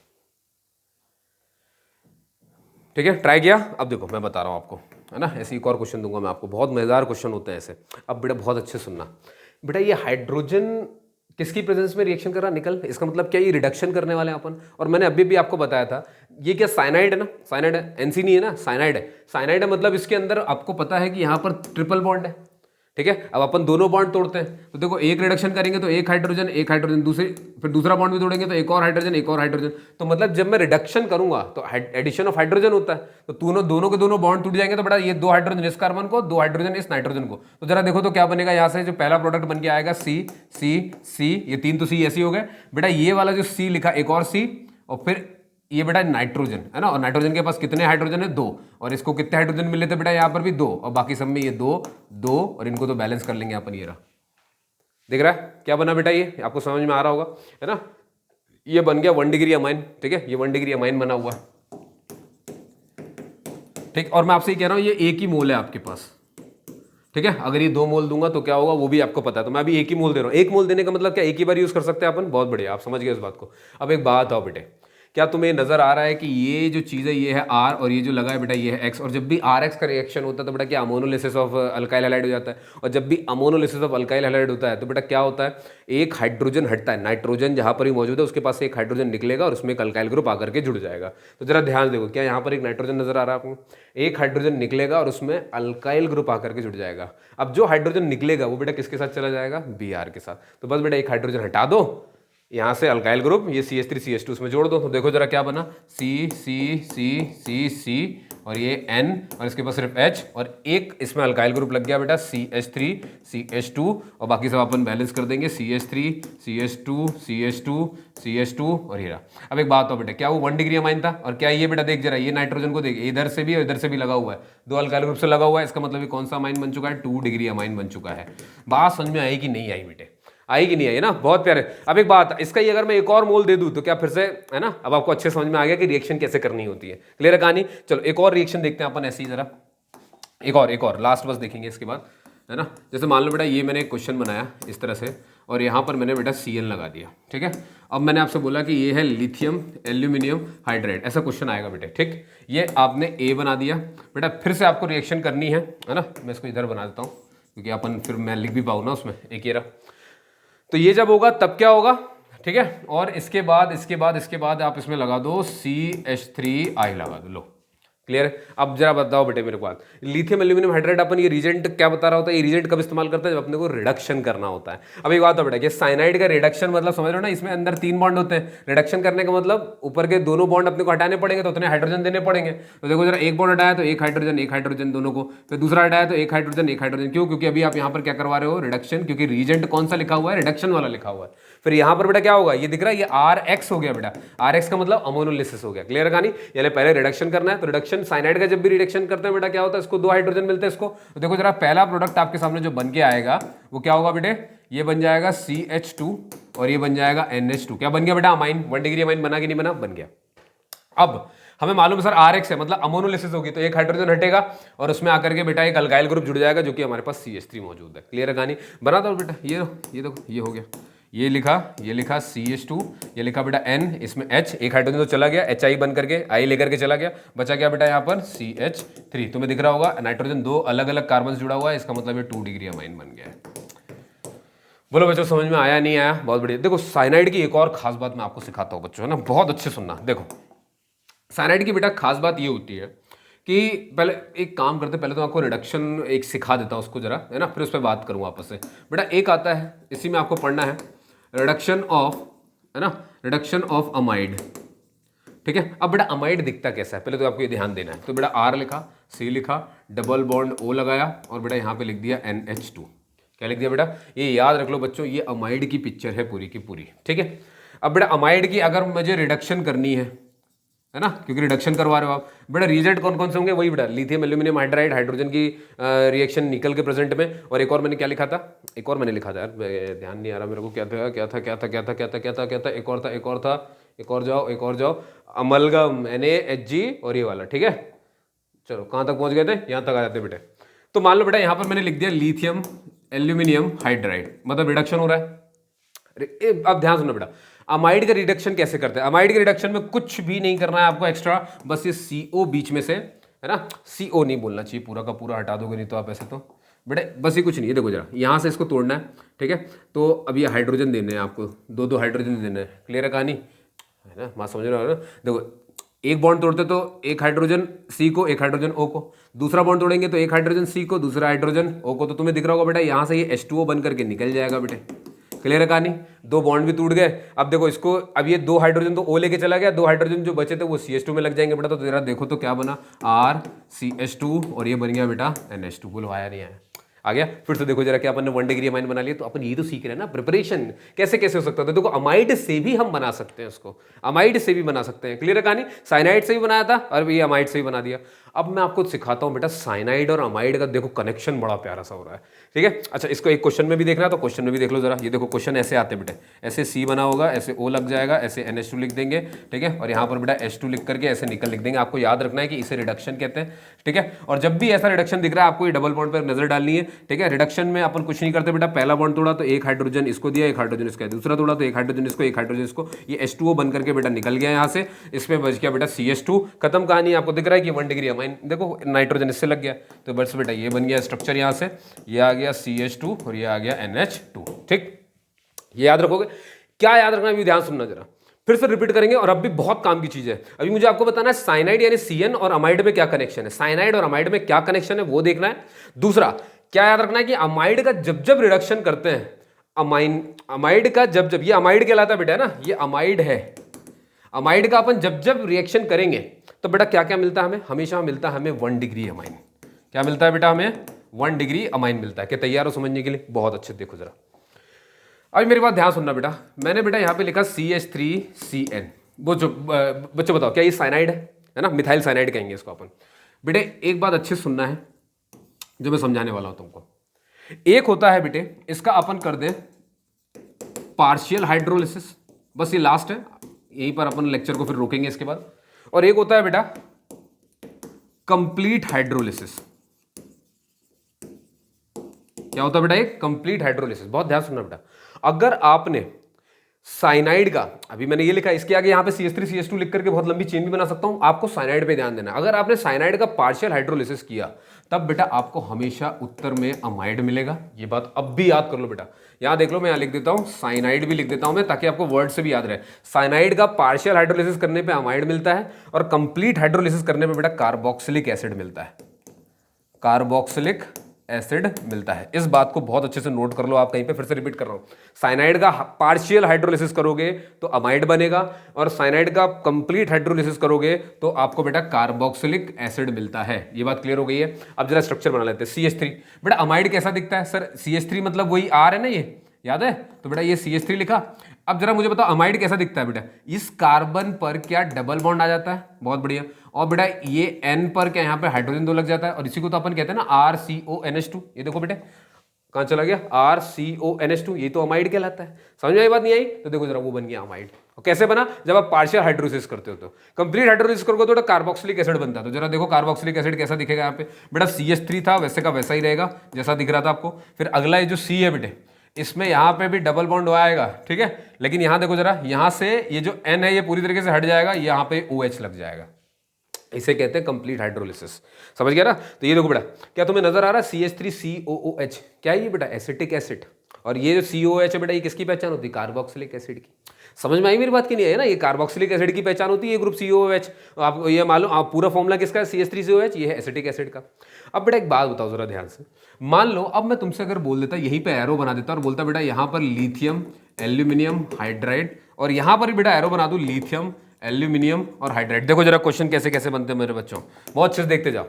[SPEAKER 1] ठीक है। ट्राई किया। अब देखो मैं बता रहा हूँ आपको, है ना, ऐसे एक और क्वेश्चन दूंगा मैं आपको, बहुत मजेदार क्वेश्चन होते हैं ऐसे। अब बेटा बहुत अच्छे सुनना बेटा, ये हाइड्रोजन किसकी प्रेजेंस में रिएक्शन कर रहा, निकल, इसका मतलब क्या, ये रिडक्शन करने वाले हैं अपन। और मैंने अभी भी आपको बताया था, ये क्या साइनाइड है ना, साइनाइड है, NC नहीं है ना, साइनाइड है। साइनाइड है मतलब इसके अंदर आपको पता है कि यहाँ पर ट्रिपल बॉन्ड है, ठीक है। अब अपन दोनों बॉन्ड तोड़ते हैं तो देखो एक रिडक्शन करेंगे तो एक हाइड्रोजन दूसरी, फिर दूसरा बॉन्ड भी तोड़ेंगे तो एक और हाइड्रोजन। तो मतलब जब मैं रिडक्शन करूंगा तो एडिशन ऑफ हाइड्रोजन होता है, तो दोनों के दोनों बॉन्ड टूट जाएंगे, तो बेटा ये दो हाइड्रोजन इस कार्बन को, दो हाइड्रोजन इस नाइट्रोजन को। तो जरा देखो तो क्या बनेगा, यहाँ से जो पहला प्रोडक्ट बन के आएगा C, ये तीन तो C ऐसे हो गए बेटा, ये वाला जो C लिखा एक और C, और फिर ये बेटा नाइट्रोजन, है ना। और नाइट्रोजन के पास कितने हाइड्रोजन है, 2, और इसको कितने हाइड्रोजन मिले थे बेटा, यहाँ पर भी 2, और बाकी सब में ये 2 और इनको तो बैलेंस कर लेंगे अपन। ये रहा, दिख रहा है क्या बना बेटा, ये आपको समझ में आ रहा होगा, है ना। ये बन गया 1 डिग्री अमाइन, ठीक है, ये 1 डिग्री अमाइन बना हुआ, ठीक। और मैं आपसे ये कह रहा हूँ ये एक ही मोल है आपके पास, ठीक है। अगर ये 2 मोल दूंगा तो क्या होगा वो भी आपको पता है, तो मैं अभी एक ही मोल दे रहा हूँ। एक मोल देने का मतलब क्या, एक ही बार यूज कर सकते हैं अपन, बहुत बढ़िया, आप समझ गए इस बात को। अब एक बात आओ बेटे, क्या तुम्हें नजर आ रहा है कि ये जो चीज़ है ये है R और ये जो लगा है बेटा ये है X, और जब भी RX का रिएक्शन होता है तो बेटा क्या अमोनोलिसिस ऑफ अल्काइल हैलाइड हो जाता है, और जब भी अमोनोलिसिस ऑफ अल्काइल हैलाइड होता है तो बेटा क्या होता है, एक हाइड्रोजन हटता है, नाइट्रोजन जहां पर ही मौजूद है उसके पास से एक हाइड्रोजन निकलेगा और उसमें एक अल्काइल ग्रुप आकर के जुड़ जाएगा। तो जरा ध्यान देखो, क्या यहाँ पर एक नाइट्रोजन नजर आ रहा है आपको, एक हाइड्रोजन निकलेगा और उसमें अल्काइल ग्रुप आकर के जुड़ जाएगा। अब जो हाइड्रोजन निकलेगा वो बेटा किसके साथ चला जाएगा, Br के साथ। तो बस बेटा एक हाइड्रोजन हटा दो, यहाँ से अल्काइल ग्रुप, ये CH3 CH2 उसमें जोड़ दो, तो देखो जरा क्या बना, C और ये N और इसके पास सिर्फ H, और एक इसमें अल्काइल ग्रुप लग गया बेटा CH3 CH2, और बाकी सब अपन बैलेंस कर देंगे CH3 CH2 और ये रहा। अब एक बात हो बेटा, क्या वो 1 डिग्री अमाइन था, और क्या ये बेटा देख जरा, ये नाइट्रोजन को देख, इधर से भी और इधर से भी लगा हुआ है, 2 अल्काइल ग्रुप से लगा हुआ है, इसका मतलब ये कौन सा अमाइन बन चुका है, 2 डिग्री अमाइन बन चुका है। बात समझ में आई कि नहीं आई बेटे, आई कि नहीं आई ना, बहुत प्यारे। अब एक बात, इसका ही अगर मैं एक और मोल दे दूं तो क्या फिर से, है ना, अब आपको अच्छे समझ में आ गया कि रिएक्शन कैसे करनी होती है, क्लियर है कहानी। चलो एक और रिएक्शन देखते हैं अपन ऐसे ही जरा, एक और लास्ट बस देखेंगे इसके बाद, है ना। जैसे मान लो बेटा ये मैंने एक क्वेश्चन बनाया इस तरह से, और यहाँ पर मैंने बेटा Cl लगा दिया, ठीक है। अब मैंने आपसे बोला कि ये है लिथियम एल्यूमिनियम हाइड्राइड, ऐसा क्वेश्चन आएगा बेटे, ठीक। ये आपने A बना दिया बेटा, फिर से आपको रिएक्शन करनी है ना। मैं इसको इधर बना देता हूँ क्योंकि अपन फिर मैं लिख भी पाऊँ ना उसमें, एक ये रहा। तो ये जब होगा तब क्या होगा, ठीक है। और इसके बाद आप इसमें लगा दो CH3I लगा दो, लो क्लियर है। अब जरा बताओ बेटे मेरे को बात, लिथियम एल्यूमिनियम हाइड्राइड अपन ये रीजेंट क्या बता रहा होता है, ये रीजेंट कब इस्तेमाल करता है, जब अपने को रिडक्शन करना होता है। अब एक बात हो बेटा कि साइनाइड का रिडक्शन मतलब समझ रहे हो ना, इसमें अंदर 3 बॉन्ड होते हैं, रिडक्शन करने का मतलब ऊपर के दोनों बॉन्ड अपने को हटाने पड़ेंगे, तो उतने हाइड्रोजन देने पड़ेंगे। तो देखो जरा एक बॉन्ड हटाया तो एक हाइड्रोजन दोनों को, फिर दूसरा हटाया तो एक हाइड्रोजन, क्यों, क्योंकि अभी आप यहाँ पर क्या करवा रहे हो, रिडक्शन, क्योंकि रीजेंट कौन सा लिखा हुआ है, रिडक्शन वाला लिखा हुआ है। फिर यहाँ पर बेटा क्या होगा, ये दिख रहा है, ये RX हो गया बेटा, RX का मतलब अमोनोलिसिस हो गया, क्लियर कहानी। यानी पहले रिडक्शन करना है, तो रिडक्शन साइनाइड का जब भी रिडक्शन करते हैं बेटा क्या होता है, इसको 2 हाइड्रोजन मिलते हैं इसको। तो देखो जरा पहला प्रोडक्ट आपके सामने जो बन के आएगा वो क्या होगा बेटे, ये बन जाएगा CH2 और ये बन जाएगा NH2। क्या बन गया बेटा, अमाइन, 1 डिग्री अमाइन बना कि नहीं बना, बन गया। अब हमें मालूम है सर RX है मतलब अमोनोलिसिस होगी, तो एक हाइड्रोजन हटेगा और उसमें आकर के बेटा एक अल्काइल ग्रुप जुड़ जाएगा जो कि हमारे पास CH3 मौजूद है, क्लियर है कहानी। बना दो बेटा, ये देखो ये हो गया, ये लिखा CH2, ये लिखा बेटा N, इसमें H, एक हाइड्रोजन तो चला गया, HI बन करके I लेकर के चला गया, बचा क्या बेटा यहाँ पर CH3। तुम्हें दिख रहा होगा नाइट्रोजन 2 अलग अलग कार्बन जुड़ा हुआ है, इसका मतलब ये 2 डिग्री अमाइन बन गया है। बोलो बच्चों समझ में आया नहीं आया? बहुत बढ़िया। देखो साइनाइड की एक और खास बात मैं आपको सिखाता हूँ बच्चों, है ना, बहुत अच्छे सुनना। देखो साइनाइड की बेटा खास बात ये होती है कि पहले एक काम करते, पहले तो आपको रिडक्शन एक सिखा देता हूँ उसको जरा, है ना, फिर उस पर बात करूँ आपस से। बेटा एक आता है, इसी में आपको पढ़ना है रिडक्शन ऑफ, है ना, रिडक्शन ऑफ अमाइड। ठीक है, अब बेटा अमाइड दिखता कैसा है पहले तो आपको ये ध्यान देना है। तो बेटा R लिखा, C लिखा, डबल बॉन्ड O लगाया और बेटा यहाँ पे लिख दिया NH2। क्या लिख दिया बेटा? ये याद रख लो बच्चों, ये अमाइड की पिक्चर है पूरी की पूरी। ठीक है, अब बेटा अमाइड की अगर मुझे रिडक्शन करनी है ना, क्योंकि रिडक्शन करवा रहे हो आप, बेटा रिएजेंट कौन कौन से होंगे? वही बेटा लिथियम एल्यूमिनियम हाइड्राइड, हाइड्रोजन की रिएक्शन निकल के प्रेजेंट में, और एक और मैंने क्या लिखा था, एक और मैंने लिखा था यार, ध्यान नहीं आ रहा मेरे को, क्या था क्या था क्या था क्या था क्या था क्या था क्या था, एक और था एक और था, एक और जाओ, अमलगम NaHG और ये वाला। ठीक है, चलो कहाँ तक पहुँच गए थे? यहाँ तक आ जाते बेटे। तो मान लो बेटा यहाँ पर मैंने लिख दिया लिथियम एल्यूमिनियम हाइड्राइड, मतलब रिडक्शन हो रहा है। अब ध्यान सुनो बेटा, अमाइड का रिडक्शन कैसे करते हैं? अमाइड के रिडक्शन में कुछ भी नहीं करना है आपको एक्स्ट्रा, बस ये CO बीच में से, है ना, CO नहीं बोलना चाहिए, पूरा का पूरा हटा दोगे नहीं तो आप ऐसे तो बेटा, बस ये कुछ नहीं है। देखो जरा यहाँ से इसको तोड़ना है, ठीक है, तो अब ये हाइड्रोजन देने हैं आपको, दो हाइड्रोजन देने हैं। क्लियर है कहानी, है ना, बात समझ रहे हो ना? देखो एक बॉन्ड तोड़ते तो एक हाइड्रोजन C को, एक हाइड्रोजन O को, दूसरा बॉन्ड तोड़ेंगे तो एक हाइड्रोजन C को, दूसरा हाइड्रोजन O को। तो तुम्हें दिख रहा होगा बेटा यहाँ से ये H2O बन करके निकल जाएगा बेटे। क्लियर है कहानी? दो बॉन्ड भी टूट गए। अब देखो इसको, अब ये 2 हाइड्रोजन तो O लेके चला गया, 2 हाइड्रोजन जो बचे थे वो CH2 में लग जाएंगे बेटा। तो तेरा देखो तो क्या बना, RCH2 और ये बन गया बेटा NH2। बोलो आया नहीं आया? आ गया। फिर से देखो जरा, क्या अपन ने 1 डिग्री अमाइन बना लिया। तो अपन ये तो सीख रहे हैं ना प्रिपरेशन कैसे कैसे हो सकता है। तो देखो अमाइड से भी हम बना सकते हैं उसको, अमाइड से भी बना सकते हैं। क्लियर है कहानी? साइनाइड से भी बनाया था और ये अमाइड से भी बना दिया। अब मैं आपको सिखाता हूं बेटा साइनाइड और अमाइड का, देखो कनेक्शन बड़ा प्यारा सा हो रहा है। ठीक है, अच्छा इसको एक क्वेश्चन में भी देखना है तो क्वेश्चन में भी देख लो जरा। ये देखो क्वेश्चन ऐसे आते बेटे, ऐसे C बना होगा, ऐसे O लग जाएगा, ऐसे NH2 लिख देंगे। ठीक है, और यहाँ पर बेटा H2 लिख करके ऐसे निकल लिख देंगे। आपको याद रखना है कि इसे रिडक्शन कहते हैं। ठीक है, और जब भी ऐसा रिडक्शन दिख रहा है आपको ये डबल बॉन्ड पर नजर डालनी है। ठीक है, रिडक्शन में अपन कुछ नहीं करते बेटा, पहला बॉन्ड तोड़ा तो एक हाइड्रोजन इसको दिया, एक हाइड्रोजन इसका, दूसरा तोड़ा तो एक हाइड्रोजन इसको, एक हाइड्रोजन इसको, ये H2O बन करके बेटा निकल गया यहाँ से। इसमें बच गया बेटा CH2। खत्म कहानी। आपको दिख रहा है कि 1 डिग्री अमाइन, देखो नाइट्रोजन इससे लग गया तो बस बेटा ये बन गया स्ट्रक्चर। यहाँ से ये आ गया CH2 और ये आ गया NH2। ठीक, ये याद रखोगे। क्या याद रखना है ध्यान सुनना जरा, फिर से रिपीट करेंगे। और अब भी बहुत काम की चीज है, अभी मुझे आपको बताना है साइनाइड यानी CN और अमाइड में क्या कनेक्शन है, साइनाइड और अमाइड में क्या कनेक्शन है वो देखना है। दूसरा क्या याद रखना है कि अमाइड का जब रिडक्शन करते हैं, अमाइड का जब ये अमाइड कहलाता है बेटा, है ना, ये अमाइड है। अमाइड का अपन जब रिएक्शन करेंगे तो बेटा क्या क्या मिलता है हमें? हमेशा मिलता है हमें 1 डिग्री अमाइन। क्या मिलता है बेटा? हमें 1 डिग्री अमाइन मिलता है। क्या तैयार हो समझने के लिए? बहुत अच्छे, देखो जरा अभी मेरी बात ध्यान सुनना बेटा। मैंने बेटा यहाँ पे लिखा CH3CN। बच्चों बताओ क्या ये साइनाइड है ना? मिथाइल साइनाइड कहेंगे इसको अपन। बेटे एक बात अच्छे सुनना है जो मैं समझाने वाला हूं तुमको। एक होता है बेटे, इसका अपन कर दे पार्शियल हाइड्रोलिसिस, बस ये लास्ट है, यहीं पर अपन लेक्चर को फिर रोकेंगे इसके बाद। और एक होता है बेटा कंप्लीट हाइड्रोलिसिस। क्या होता है बेटा? एक कंप्लीट हाइड्रोलिसिस। बहुत ध्यान सुनना बेटा, अगर आपने साइनाइड का, अभी मैंने ये लिखा, इसके आगे यहाँ पे CH3 CH2 लिख करके बहुत लंबी चेन भी बना सकता हूं, आपको साइनाइड पे ध्यान देना। अगर आपने साइनाइड का पार्शियल हाइड्रोलिसिस किया तब बेटा आपको हमेशा उत्तर में अमाइड मिलेगा। ये बात अब भी याद कर लो बेटा। यहां देख लो, मैं यहां लिख देता हूं, साइनाइड भी लिख देता हूं मैं, ताकि आपको वर्ड से भी याद रहे। साइनाइड का पार्शियल हाइड्रोलिसिस करने पर अमाइड मिलता है और कंप्लीट हाइड्रोलिसिस करने पर बेटा कार्बोक्सिलिक एसिड मिलता है, कार्बोक्सिलिक एसिड मिलता है। इस बात को बहुत अच्छे से नोट कर लो आप कहीं पे, फिर से रिपीट कर रहा हूं। साइनाइड का पार्शियल हाइड्रोलिसिस करोगे तो अमाइड बनेगा, और साइनाइड का कंप्लीट हाइड्रोलिसिस करोगे तो आपको बेटा कार्बोक्सिलिक एसिड मिलता है। ये बात क्लियर हो गई है? अब जरा स्ट्रक्चर बना लेते हैं। CH3 बेटा अमाइड कैसा दिखता है सर? CH3 मतलब वही R है ना, ये याद है? तो बेटा ये CH3 लिखा। अब जरा मुझे बताओ अमाइड कैसा दिखता है बेटा? इस कार्बन पर क्या डबल बॉन्ड आ जाता है? बहुत बढ़िया। और बेटा ये N पर क्या यहाँ पे हाइड्रोजन 2 लग जाता है, और इसी को तो अपन कहते हैं ना RCONH2। ये देखो बेटे कहाँ चला गया, RCONH2, ये तो अमाइड कहलाता है। समझ में आई बात? नहीं आई? तो देखो जरा वो बन गया अमाइड। और कैसे बना? जब आप पार्शियल हाइड्रोलिसिस करते हो। तो कंप्लीट हाइड्रोलिसिस करोगे तो कार्बोक्सिलिक एसिड बनता है। तो जरा देखो कार्बोक्सिलिक एसिड कैसा दिखेगा यहाँ पे बेटा? CH3 था वैसे का वैसा ही रहेगा जैसा दिख रहा था आपको। फिर अगला ये जो C है बेटे, इसमें यहाँ पे भी डबल बॉन्ड आएगा, ठीक है, लेकिन यहाँ देखो जरा, यहाँ से ये जो N है ये पूरी तरीके से हट जाएगा, यहाँ पे OH लग जाएगा। इसे कहते हैं कंप्लीट हाइड्रोलिसिस। समझ गया ना? तो ये देखो बेटा, क्या तुम्हें नजर आ रहा है CH3COOH, क्या है ये बेटा? Acetic acid. और ये जो COOH है बेटा, ये किसकी पहचान होती है? कार्बोक्सिलिक एसिड की। समझ में आई मेरी बात की नहीं है ना? ये कार्बोक्सिलिक एसिड की पहचान होती है, ये ग्रुप COOH। आपको ये मालूम, आप पूरा फॉर्मूला किसका है? CH3COH, ये है एसिटिक एसिड का। अब बेटा एक बात बताओ जरा ध्यान से, मान लो अब मैं तुमसे अगर बोल देता, यहीं पे एरो बना देता और बोलता बेटा यहाँ पर लिथियम एल्यूमिनियम हाइड्राइड, और यहाँ पर बेटा एरो बना दूं लिथियम एल्यूमिनियम और हाइड्राइड। देखो जरा क्वेश्चन कैसे कैसे बनते हैं मेरे बच्चों, बहुत अच्छे से देखते जाओ।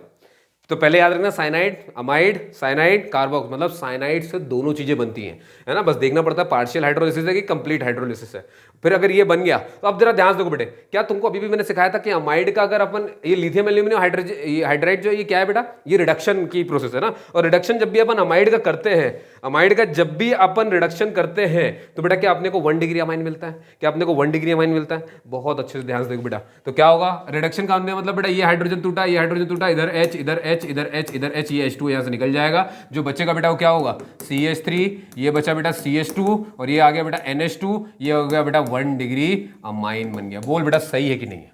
[SPEAKER 1] तो पहले याद रखना, साइनाइड अमाइड, साइनाइड कार्बोक्स, मतलब साइनाइड से दोनों चीजें बनती हैं, है ना? बस देखना पड़ता है पार्शियल हाइड्रोलिसिस है कि कंप्लीट हाइड्रोलिसिस है। फिर अगर ये बन गया तो अब जरा ध्यान से देखो बेटे, क्या तुमको अभी भी मैंने सिखाया था कि अमाइड का अगर अपन, ये लिथियम एल्यूमिनियम हाइड्राइड जो ये क्या है बेटा? ये रिडक्शन की प्रोसेस है ना। और रिडक्शन जब भी अपन अमाइड का करते हैं, अमाइड का जब भी अपन रिडक्शन करते हैं तो बेटा क्या अपने को 1 डिग्री अमाइन मिलता है? क्या अपने को 1 डिग्री अमाइन मिलता है? बहुत अच्छे से ध्यान से देखो बेटा। तो क्या होगा रिडक्शन का मतलब बेटा, ये हाइड्रोजन टूटा, ये हाइड्रोजन टूटा, इधर H, इधर H, इधर H, इधर H, ये H2 यहाँ से निकल जाएगा। जो बचेगा बेटा वो क्या होगा? CH3, ये बचा बेटा CH2, और ये आ गया बेटा NH2, ये हो गया बेटा 1 डिग्री अमाइन बन गया। बोल बेटा सही है कि नहीं है?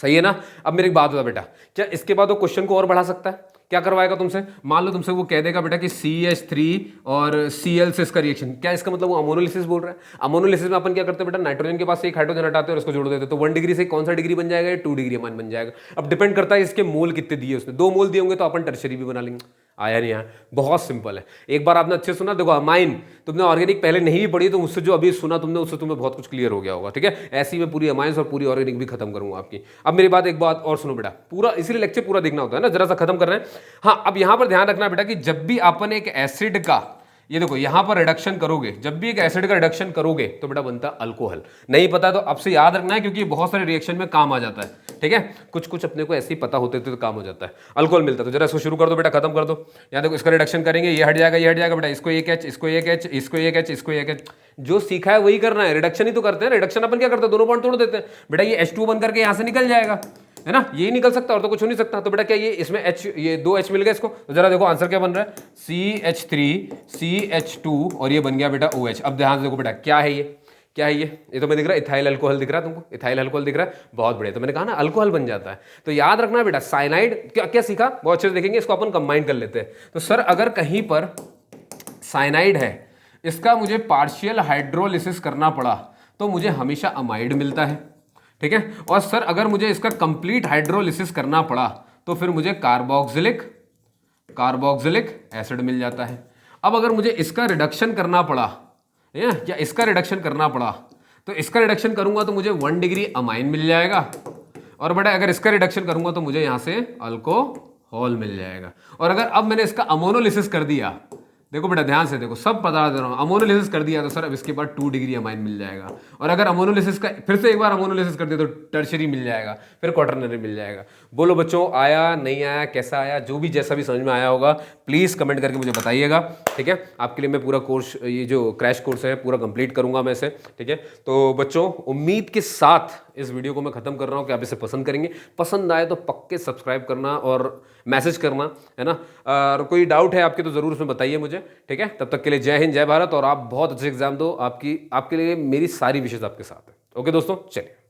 [SPEAKER 1] सही है ना? अब मेरी एक बात बता बेटा, क्या इसके बाद वो क्वेश्चन को और बढ़ा सकता है? क्या करवाएगा तुमसे? मान लो तुमसे वो कह देगा बेटा कि CH3 और Cl से इसका रिएक्शन, क्या इसका मतलब वो अमोनोलिसिस बोल रहा है? अमोनोलिसिस में अपन क्या करते हैं बेटा? नाइट्रोजन के पास से एक हाइड्रोजन हटाते हैं और इसको जोड़ देते हैं, तो 1 डिग्री से कौन सा डिग्री बन जाएगा? 2 डिग्री अमाइन बन जाएगा। अब डिपेंड करता है इसके मोल कितने दिए उसने। 2 मोल दिए होंगे तो अपन टर्शरी भी बना लेंगे। आया नहीं आया? बहुत सिंपल है। एक बार आपने अच्छे सुना, देखो अमाइन तुमने ऑर्गेनिक पहले नहीं भी पढ़ी, तो मुझसे जो अभी सुना तुमने उससे तुम्हें बहुत कुछ क्लियर हो गया होगा, ठीक है? ऐसी मैं पूरी अमाइंस और पूरी ऑर्गेनिक भी खत्म करूंगा आपकी। अब मेरी बात, एक बात और सुनो बेटा, पूरा इसीलिए लेक्चर पूरा देखना होता है ना, जरा सा खत्म कर रहे हैं। हाँ, अब यहां पर ध्यान रखना बेटा कि जब भी अपन एक एसिड का, ये देखो यहां पर रिडक्शन करोगे, जब भी एक एसिड का रिडक्शन करोगे तो बेटा बनता है अल्कोहल। नहीं पता तो अब से याद रखना है, क्योंकि बहुत सारे रिएक्शन में काम आ जाता है, ठीक है? कुछ कुछ अपने को ऐसे ही पता होते थे तो काम हो जाता है, अल्कोहल मिलता है। तो जरा इसको शुरू कर दो बेटा, खत्म कर दो। यहाँ देखो इसका रिडक्शन करेंगे, ये हट जाएगा, ये हट जाएगा बेटा, इसको एक H, इसको एक H, इसको एक H, इसको एक H। जो सीखा है वही करना है, रिडक्शन ही तो करते हैं। रिडक्शन अपन क्या करते हैं? दोनों बॉन्ड तोड़ देते हैं बेटा, ये H2 बन करके यहाँ से निकल जाएगा, है ना? ये निकल सकता और तो कुछ हो नहीं सकता। तो बेटा क्या ये इसमें H, ये 2 H मिल गए इसको, तो जरा देखो आंसर क्या बन रहा है? CH3 CH2 और ये बन गया बेटा OH। अब ध्यान से देखो बेटा, क्या है ये? क्या है ये तो मैं दिख रहा है इथाइल अल्कोहल दिख रहा है तुमको, इथाइल अल्कोहल दिख रहा है, बहुत बढ़िया। तो मैंने कहा ना अल्कोहल बन जाता है। तो याद रखना बेटा, साइनाइड क्या क्या सीखा, बहुत अच्छे से देखेंगे, इसको अपन कंबाइन कर लेते हैं। तो सर अगर कहीं पर साइनाइड है, इसका मुझे पार्शियल हाइड्रोलिसिस करना पड़ा तो मुझे हमेशा अमाइड मिलता है, ठीक है? और सर अगर मुझे इसका कंप्लीट हाइड्रोलिसिस करना पड़ा तो फिर मुझे कार्बोक्सिलिक एसिड मिल जाता है। अब अगर मुझे इसका रिडक्शन करना पड़ा या इसका रिडक्शन करना पड़ा, तो इसका रिडक्शन करूंगा तो मुझे 1 डिग्री अमाइन मिल जाएगा, और बेटा अगर इसका रिडक्शन करूंगा तो मुझे यहां से अल्कोहल मिल जाएगा। और अगर अब मैंने इसका अमोनोलिसिस कर दिया, देखो बेटा ध्यान से देखो, सब बता दे रहा हूं, अमोनोलिसिस कर दिया तो सर अब इसके बाद 2 डिग्री अमाइन मिल जाएगा। और अगर अमोनोलिसिस का फिर से एक बार अमोनोलिसिस कर दिया तो टर्शरी मिल जाएगा, फिर क्वाटरनरी मिल जाएगा। बोलो बच्चों, आया नहीं आया, कैसा आया? जो भी जैसा भी समझ में आया होगा प्लीज कमेंट करके मुझे बताइएगा, ठीक है? आपके लिए मैं पूरा कोर्स, ये जो क्रैश कोर्स है पूरा कंप्लीट करूंगा मैं इसे, ठीक है? तो बच्चों उम्मीद के साथ इस वीडियो को मैं खत्म कर रहा हूं कि आप इसे पसंद करेंगे। पसंद आए तो पक्के सब्सक्राइब करना और मैसेज करना, है ना? और कोई डाउट है आपके तो जरूर उसमें बताइए मुझे, ठीक है? तब तक के लिए जय हिंद, जय भारत, और आप बहुत अच्छे एग्जाम दो। आपके लिए मेरी सारी विशेष आपके साथ है। ओके दोस्तों, चलिए।